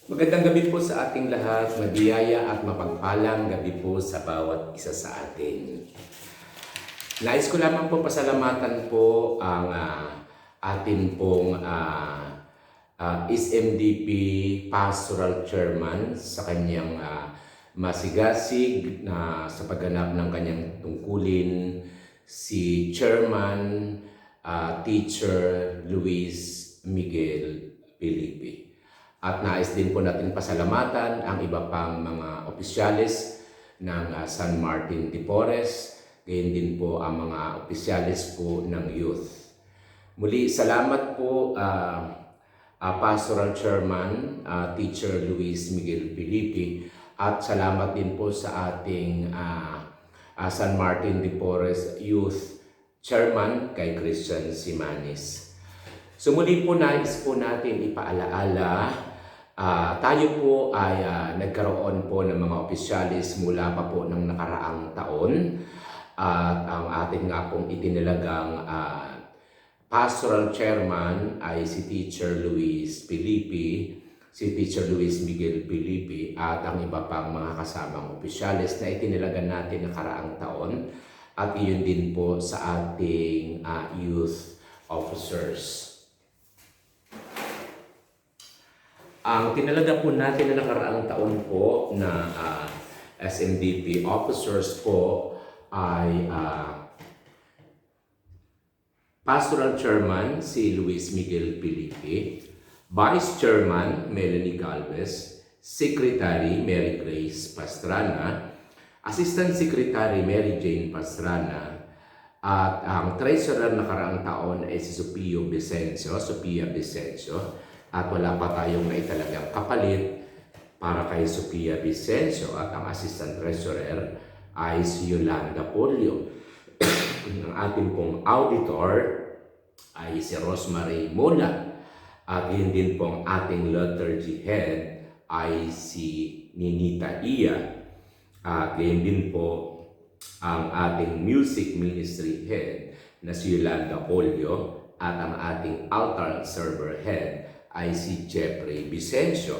Magandang gabi po sa ating lahat, mabiyaya at mapagpalang gabi po sa bawat isa sa atin. Nais ko lamang po pasalamatan po ang atin pong SMDP Pastoral Chairman sa kanyang masigasig na sa pagganap ng kanyang tungkulin, si Chairman Teacher Luis Miguel Felipe. At nais din po natin pasalamatan ang iba pang mga opisyalis ng San Martin de Porres, gayon din po ang mga opisyalis po ng youth. Muli, salamat po Pastoral Chairman, Teacher Luis Miguel Felipe, at salamat din po sa ating San Martin de Porres Youth Chairman kay Christian Simanis. So muli po nais po natin ipaalaala, tayo po ay nagkaroon po ng mga opisyalis mula pa po ng nakaraang taon at ang atin nga pong itinalagang Pastoral Chairman ay si Teacher Luis Felipe, si Teacher Luis Miguel Felipe at ang iba pang mga kasamang opisyalis na itinalagan natin nakaraang taon at iyon din po sa ating youth officers. Ang tinalaga po natin na nakaraang taon po na SMDP officers po ay Pastoral Chairman si Luis Miguel Felipe, Vice Chairman Melanie Galvez, Secretary Mary Grace Pastrana, Assistant Secretary Mary Jane Pastrana, at ang Treasurer nakaraang taon ay si Sophia Vicencio, at wala pa tayong naitalagang kapalit para kay Sophia Vicencio, at ang Assistant Treasurer ay si Yolanda Polio. Ang ating pong auditor ay si Rosemary Mola, at yun din pong ating liturgy head ay si Ninita Iya, at yun din po ang ating music ministry head na si Yolanda Polio, at ang ating altar server head ay si Jeffrey Vicencio.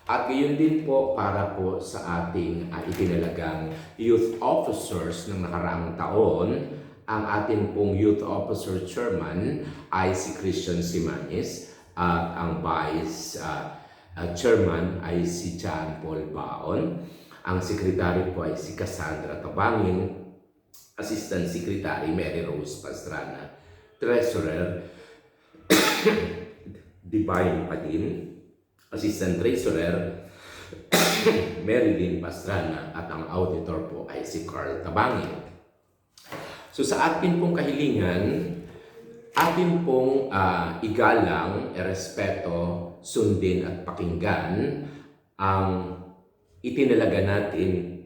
At gayon din po para po sa ating itinalagang youth officers ng nakaraang taon, ang ating pong youth officer chairman ay si Christian Simanis, at ang vice chairman ay si John Paul Baon. Ang secretary po ay si Cassandra Tabangin, assistant secretary Mary Rose Pastrana, treasurer Divine Padin, assistant treasurer Marilyn Pastrana, at ang auditor po ay si Carl Tabangin. So sa atin pong kahilingan, atin pong igalang, erespeto, sundin at pakinggan ang itinalaga natin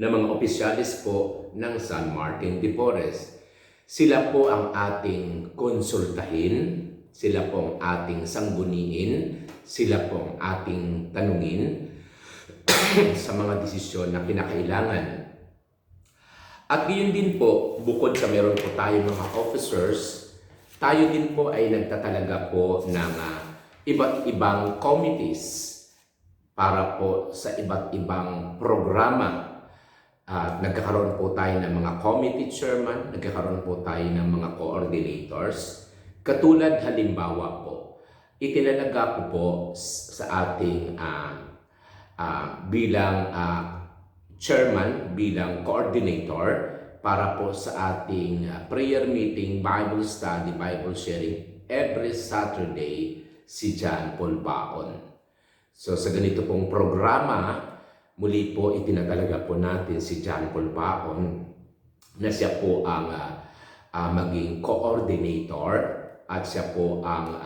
na mga opisyalis po ng San Martin de Porres. Sila po ang ating konsultahin, sila po ang ating sangguniin, sila po ang ating tanungin sa mga desisyon na kinakailangan. At yun din po, bukod sa meron po tayo mga officers, tayo din po ay nagtatalaga po ng iba't ibang committees para po sa iba't ibang programa. Nagkakaroon po tayo ng mga committee chairman, nagkakaroon po tayo ng mga coordinators. Katulad halimbawa po, itinalaga ko po sa ating bilang chairman, bilang coordinator para po sa ating prayer meeting, Bible study, Bible sharing every Saturday si John Paul Baon. So sa ganito pong programa, muli po itinatalaga po natin si John Paul Baon na siya po ang maging coordinator at siya po ang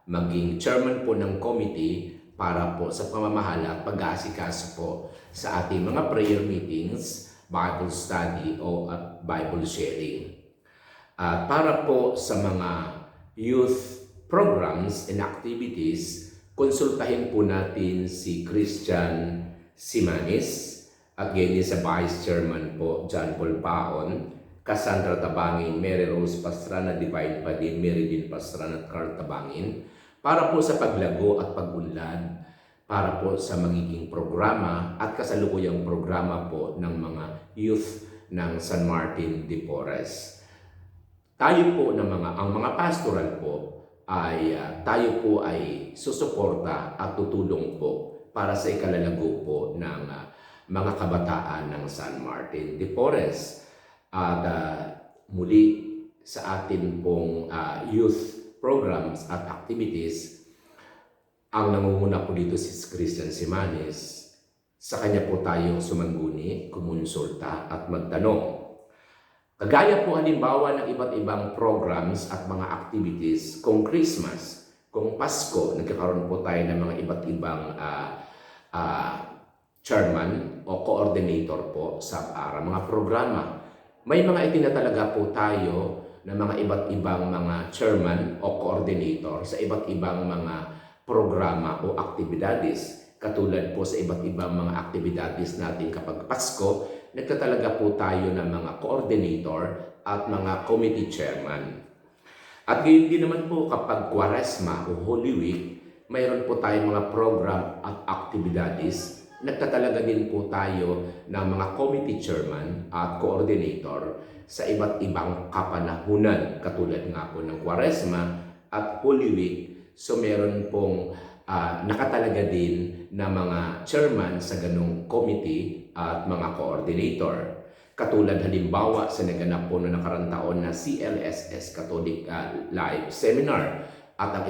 maging chairman po ng committee para po sa pamamahala at pag-aasikaso po sa ating mga prayer meetings, Bible study o Bible sharing. Para po sa mga youth programs and activities, konsultahin po natin si Christian Simanis, at ganyan sa Vice Chairman po, John Paul Baon, Cassandra Tabangin, Mary Rose Pastrana, Divine Padin, Mary Jean Pastrana at Carl Tabangin. para po sa paglago at pag-unlad, para po sa magiging programa at kasalukuyang programa po ng mga youth ng San Martin de Porres. Tayo po ang mga pastoral po ay tayo po ay susuporta at tutulong po para sa ikalalago po ng mga kabataan ng San Martin de Porres. At muli sa atin pong youth programs at activities, ang nangunguna po dito si Christian Simanes. Sa kanya po tayo sumangguni, kumonsulta at magtanong. Kagaya po halimbawa ng iba't ibang programs at mga activities kung Christmas, kung Pasko, nagkakaroon po tayo ng mga iba't ibang chairman o coordinator po sa mga programa. May mga itinatalaga po tayo na mga iba't ibang mga chairman o coordinator sa iba't ibang mga programa o aktibidades. Katulad po sa iba't ibang mga aktibidades natin kapag Pasko, nagtatalaga po tayo ng mga coordinator at mga committee chairman. At gayon din naman po kapag Kwaresma o Holy Week, mayroon po tayong mga program at aktibidades. Nagtatalaga din po tayo ng mga committee chairman at coordinator sa iba't ibang kapanahunan. Katulad nga po ng Kwaresma at Holy Week. So meron pong nakatalaga din na mga chairman sa ganong committee at mga coordinator. Katulad halimbawa sa naganap po noong nakarang taon na CLSS Catholic Live Seminar at ang